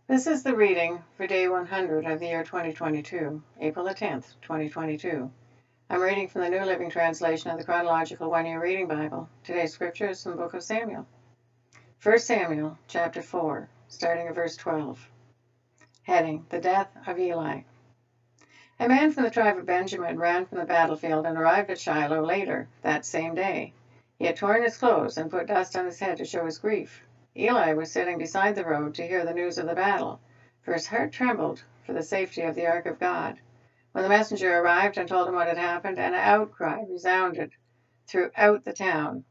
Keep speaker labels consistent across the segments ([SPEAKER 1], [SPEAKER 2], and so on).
[SPEAKER 1] This is the reading for day 100 of the year 2022, April the 10th, 2022. I'm reading from the New Living Translation of the Chronological One-Year Reading Bible. Today's scripture is from the book of Samuel. 1 Samuel, chapter 4, starting at verse 12. Heading, The Death of Eli. A man from the tribe of Benjamin ran from the battlefield and arrived at Shiloh later that same day. He had torn his clothes and put dust on his head to show his grief. Eli was sitting beside the road to hear the news of the battle, for his heart trembled for the safety of the ark of God. When the messenger arrived and told him what had happened, an outcry resounded throughout the town.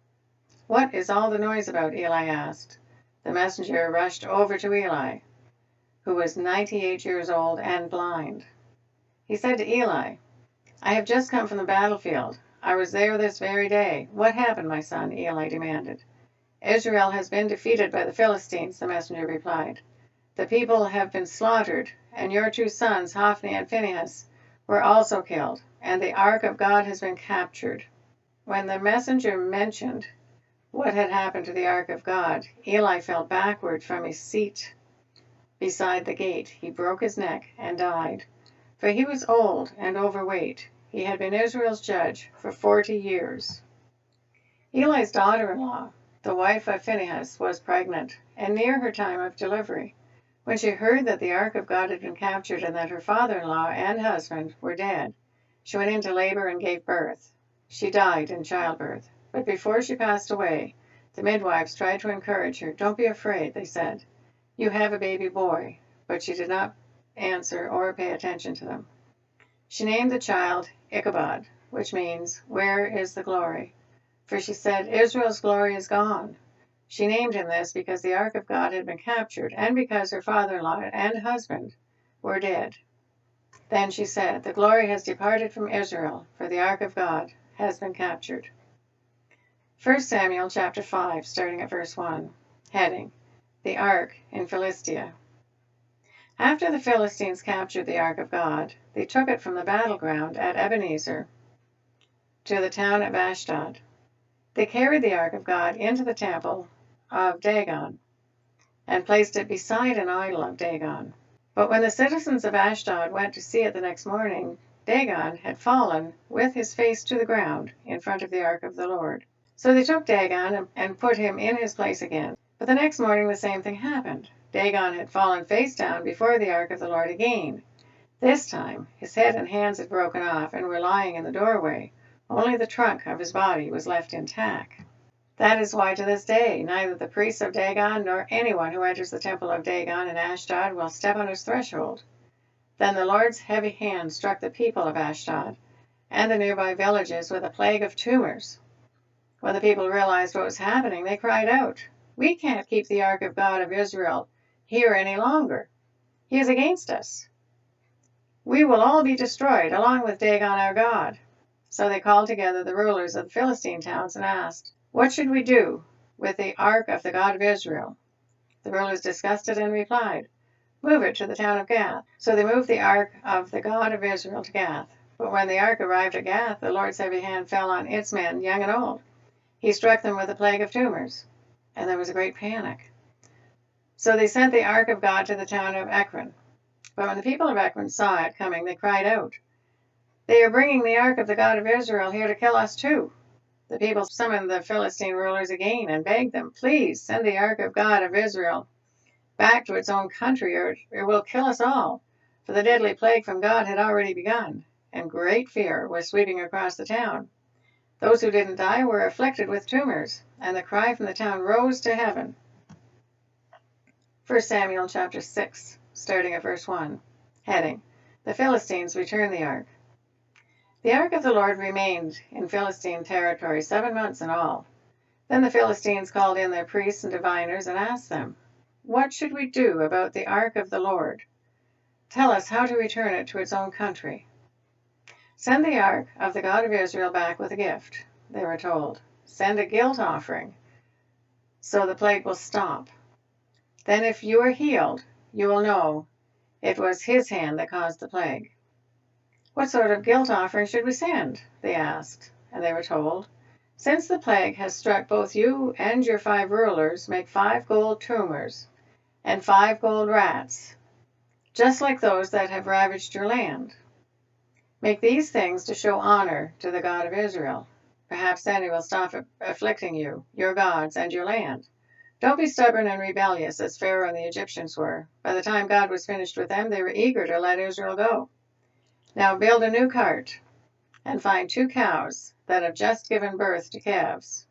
[SPEAKER 1] "What is all the noise about?" Eli asked. The messenger rushed over to Eli, who was 98 years old and blind. He said to Eli, "I have just come from the battlefield. I was there this very day." "What happened, my son?" Eli demanded. "Israel has been defeated by the Philistines," the messenger replied. "The people have been slaughtered, and your two sons, Hophni and Phinehas, were also killed, and the ark of God has been captured." When the messenger mentioned what had happened to the ark of God, Eli fell backward from his seat beside the gate. He broke his neck and died, for he was old and overweight. He had been Israel's judge for 40 years. Eli's daughter-in-law, the wife of Phinehas, was pregnant and near her time of delivery. When she heard that the ark of God had been captured and that her father-in-law and husband were dead, she went into labor and gave birth. She died in childbirth. But before she passed away, the midwives tried to encourage her. "Don't be afraid," they said. "You have a baby boy." But she did not answer or pay attention to them. She named the child Ichabod, which means, "Where is the glory?" For she said, "Israel's glory is gone." She named him this because the ark of God had been captured, and because her father-in-law and husband were dead. Then she said, "The glory has departed from Israel, for the ark of God has been captured." 1 Samuel chapter 5, starting at verse 1. Heading, The Ark in Philistia. After the Philistines captured the ark of God, they took it from the battleground at Ebenezer to the town of Ashdod. They carried the ark of God into the temple of Dagon and placed it beside an idol of Dagon. But when the citizens of Ashdod went to see it the next morning, Dagon had fallen with his face to the ground in front of the ark of the Lord. So they took Dagon and put him in his place again. But the next morning the same thing happened. Dagon had fallen face down before the ark of the Lord again. This time his head and hands had broken off and were lying in the doorway. Only the trunk of his body was left intact. That is why to this day neither the priests of Dagon nor anyone who enters the temple of Dagon in Ashdod will step on his threshold. Then the Lord's heavy hand struck the people of Ashdod and the nearby villages with a plague of tumors. When the people realized what was happening, they cried out, "We can't keep the ark of God of Israel here any longer. He is against us. We will all be destroyed, along with Dagon our God." So they called together the rulers of the Philistine towns and asked, "What should we do with the ark of the God of Israel?" The rulers discussed it and replied, "Move it to the town of Gath." So they moved the ark of the God of Israel to Gath. But when the ark arrived at Gath, the Lord's heavy hand fell on its men, young and old. He struck them with a plague of tumors, and there was a great panic. So they sent the ark of God to the town of Ekron. But when the people of Ekron saw it coming, they cried out, "They are bringing the ark of the God of Israel here to kill us too." The people summoned the Philistine rulers again and begged them, "Please send the ark of God of Israel back to its own country, or it will kill us all." For the deadly plague from God had already begun, and great fear was sweeping across the town. Those who didn't die were afflicted with tumors, and the cry from the town rose to heaven. 1 Samuel chapter 6, starting at verse 1. Heading, The Philistines return the ark. The ark of the Lord remained in Philistine territory 7 months in all. Then the Philistines called in their priests and diviners and asked them, "What should we do about the ark of the Lord? Tell us how to return it to its own country." "Send the ark of the God of Israel back with a gift," they were told. "Send a guilt offering, so the plague will stop. Then if you are healed, you will know it was his hand that caused the plague." "What sort of guilt offering should we send?" they asked, and they were told, "Since the plague has struck both you and your 5 rulers, make 5 gold tumors and 5 gold rats, just like those that have ravaged your land. Make these things to show honor to the God of Israel. Perhaps then he will stop afflicting you, your gods, and your land. Don't be stubborn and rebellious as Pharaoh and the Egyptians were. By the time God was finished with them, they were eager to let Israel go. Now build a new cart and find 2 cows that have just given birth to calves.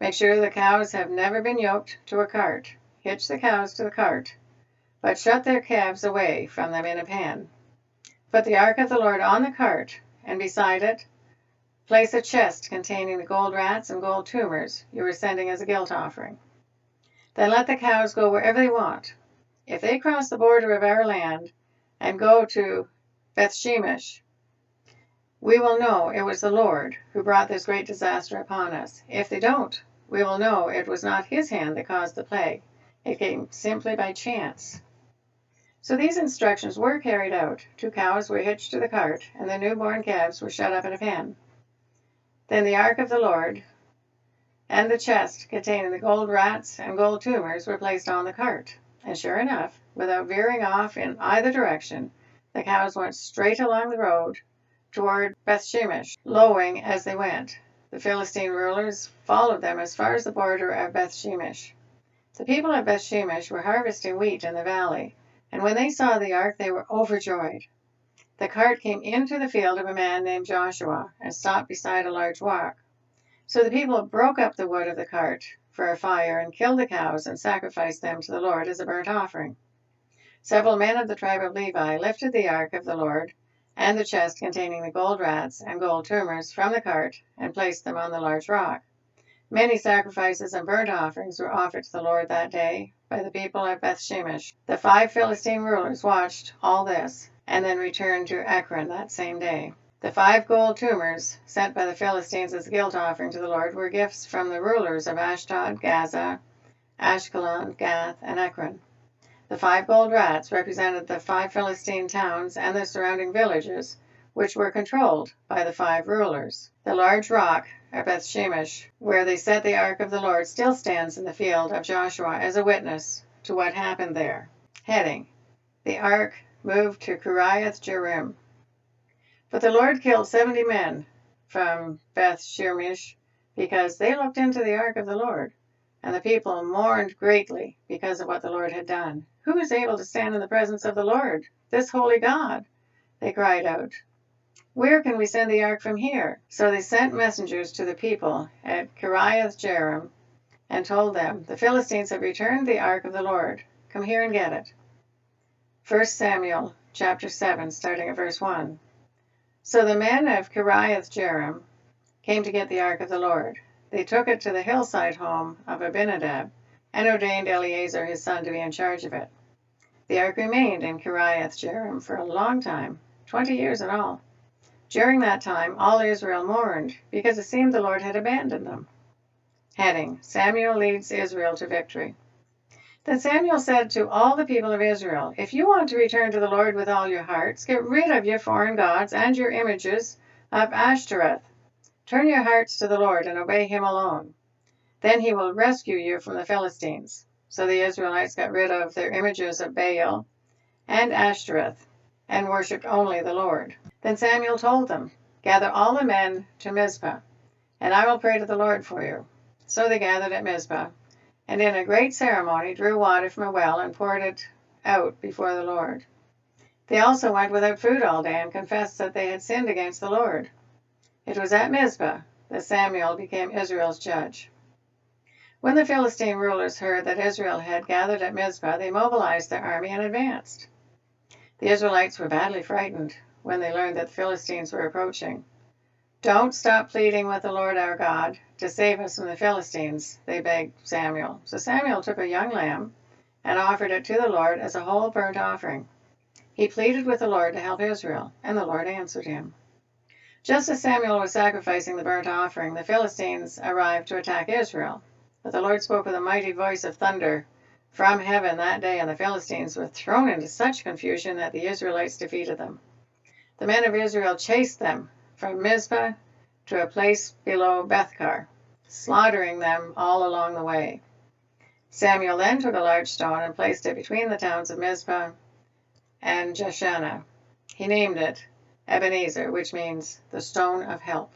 [SPEAKER 1] Make sure the cows have never been yoked to a cart. Hitch the cows to the cart, but shut their calves away from them in a pen. Put the ark of the Lord on the cart, and beside it place a chest containing the gold rats and gold tumors you were sending as a guilt offering. Then let the cows go wherever they want. If they cross the border of our land and go to Bethshemesh, we will know it was the Lord who brought this great disaster upon us. If they don't, we will know it was not his hand that caused the plague. It came simply by chance. So these instructions were carried out. 2 cows were hitched to the cart, and the newborn calves were shut up in a pen. Then the ark of the Lord and the chest containing the gold rats and gold tumors were placed on the cart. And sure enough, without veering off in either direction, the cows went straight along the road toward Bethshemesh, lowing as they went. The Philistine rulers followed them as far as the border of Bethshemesh. The people of Bethshemesh were harvesting wheat in the valley, and when they saw the ark, they were overjoyed. The cart came into the field of a man named Joshua and stopped beside a large rock. So the people broke up the wood of the cart for a fire and killed the cows and sacrificed them to the Lord as a burnt offering. Several men of the tribe of Levi lifted the ark of the Lord and the chest containing the gold rats and gold tumors from the cart and placed them on the large rock. Many sacrifices and burnt offerings were offered to the Lord that day by the people of Bethshemesh. The 5 Philistine rulers watched all this and then returned to Ekron that same day. The 5 gold tumors sent by the Philistines as a guilt offering to the Lord were gifts from the rulers of Ashdod, Gaza, Ashkelon, Gath, and Ekron. The 5 gold rats represented the 5 Philistine towns and the surrounding villages, which were controlled by the 5 rulers. The large rock at Bethshemesh, where they set the ark of the Lord, still stands in the field of Joshua as a witness to what happened there. Heading: The ark moved to Kiriath Jearim. But the Lord killed 70 men from Bethshemesh because they looked into the ark of the Lord, and the people mourned greatly because of what the Lord had done. Who is able to stand in the presence of the Lord, this holy God? They cried out. Where can we send the ark from here? So they sent messengers to the people at Kiriath Jearim and told them, the Philistines have returned the ark of the Lord. Come here and get it. 1 Samuel chapter 7, starting at verse 1. So the men of Kiriath Jearim came to get the ark of the Lord. They took it to the hillside home of Abinadab and ordained Eleazar his son to be in charge of it. The ark remained in Kiriath Jearim for a long time, 20 years in all. During that time, all Israel mourned because it seemed the Lord had abandoned them. Heading: Samuel leads Israel to victory. Then Samuel said to all the people of Israel, if you want to return to the Lord with all your hearts, get rid of your foreign gods and your images of Ashtoreth. Turn your hearts to the Lord and obey him alone. Then he will rescue you from the Philistines. So the Israelites got rid of their images of Baal and Ashtoreth and worshipped only the Lord. Then Samuel told them, gather all the men to Mizpah, and I will pray to the Lord for you. So they gathered at Mizpah, and in a great ceremony drew water from a well and poured it out before the Lord. They also went without food all day and confessed that they had sinned against the Lord. It was at Mizpah that Samuel became Israel's judge. When the Philistine rulers heard that Israel had gathered at Mizpah, they mobilized their army and advanced. The Israelites were badly frightened when they learned that the Philistines were approaching. Don't stop pleading with the Lord our God to save us from the Philistines, they begged Samuel. So Samuel took a young lamb and offered it to the Lord as a whole burnt offering. He pleaded with the Lord to help Israel, and the Lord answered him. Just as Samuel was sacrificing the burnt offering, the Philistines arrived to attack Israel. But the Lord spoke with a mighty voice of thunder from heaven that day, and the Philistines were thrown into such confusion that the Israelites defeated them. The men of Israel chased them from Mizpah to a place below Bethkar, slaughtering them all along the way. Samuel then took a large stone and placed it between the towns of Mizpah and Jeshanah. He named it Ebenezer, which means the stone of help.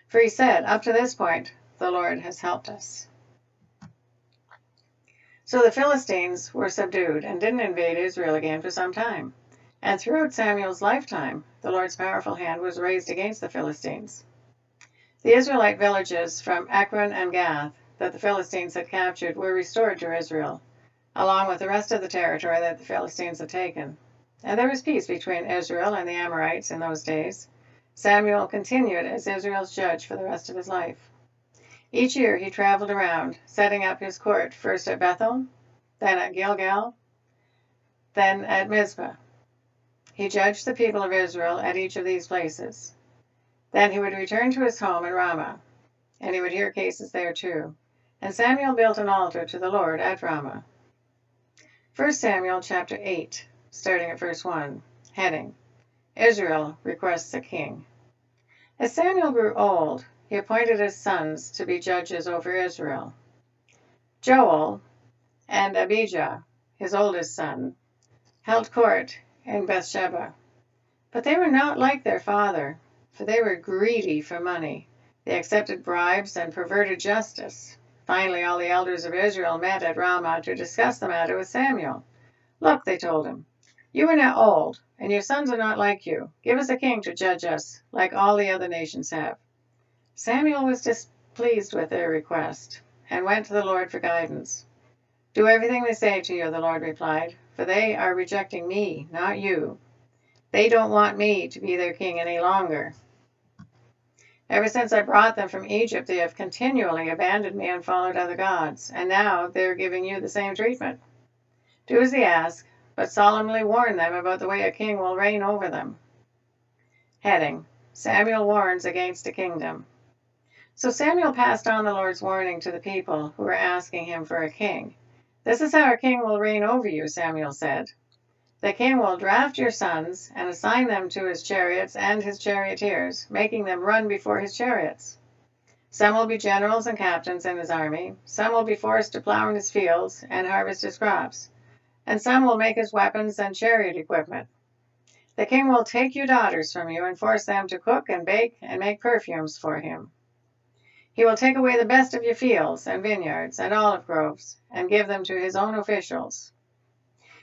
[SPEAKER 1] For he said, up to this point, the Lord has helped us. So the Philistines were subdued and didn't invade Israel again for some time. And throughout Samuel's lifetime, the Lord's powerful hand was raised against the Philistines. The Israelite villages from Ekron and Gath that the Philistines had captured were restored to Israel, along with the rest of the territory that the Philistines had taken. And there was peace between Israel and the Amorites in those days. Samuel continued as Israel's judge for the rest of his life. Each year he traveled around, setting up his court first at Bethel, then at Gilgal, then at Mizpah. He judged the people of Israel at each of these places. Then he would return to his home in Ramah, and he would hear cases there too. And Samuel built an altar to the Lord at Ramah. 1 Samuel chapter 8, starting at verse 1, heading, Israel requests a king. As Samuel grew old, he appointed his sons to be judges over Israel. Joel and Abijah, his oldest son, held court in Beersheba. But they were not like their father, for they were greedy for money. They accepted bribes and perverted justice. Finally, all the elders of Israel met at Ramah to discuss the matter with Samuel. Look, they told him, you are now old, and your sons are not like you. Give us a king to judge us, like all the other nations have. Samuel was displeased with their request, and went to the Lord for guidance. Do everything they say to you, the Lord replied, for they are rejecting me, not you. They don't want me to be their king any longer. Ever since I brought them from Egypt, they have continually abandoned me and followed other gods, and now they're giving you the same treatment. Do as they ask, but solemnly warn them about the way a king will reign over them. Heading, Samuel warns against a kingdom. So Samuel passed on the Lord's warning to the people who were asking him for a king. This is how a king will reign over you, Samuel said. The king will draft your sons and assign them to his chariots and his charioteers, making them run before his chariots. Some will be generals and captains in his army. Some will be forced to plow in his fields and harvest his crops. And some will make his weapons and chariot equipment. The king will take your daughters from you and force them to cook and bake and make perfumes for him. He will take away the best of your fields and vineyards and olive groves and give them to his own officials.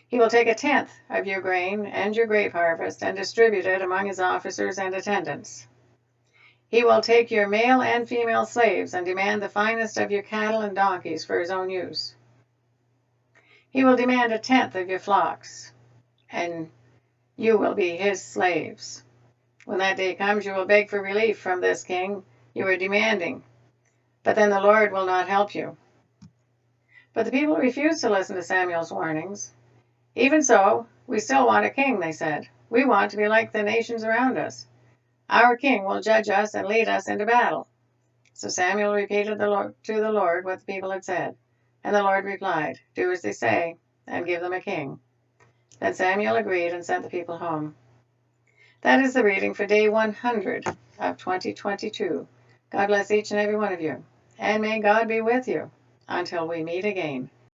[SPEAKER 1] He will take 1/10 of your grain and your grape harvest and distribute it among his officers and attendants. He will take your male and female slaves and demand the finest of your cattle and donkeys for his own use. He will demand 1/10 of your flocks, and you will be his slaves. When that day comes, you will beg for relief from this king you are demanding, but then the Lord will not help you. But the people refused to listen to Samuel's warnings. Even so, we still want a king, they said. We want to be like the nations around us. Our king will judge us and lead us into battle. So Samuel repeated to the Lord what the people had said. And the Lord replied, do as they say, and give them a king. Then Samuel agreed and sent the people home. That is the reading for day 100 of 2022. God bless each and every one of you, and may God be with you until we meet again.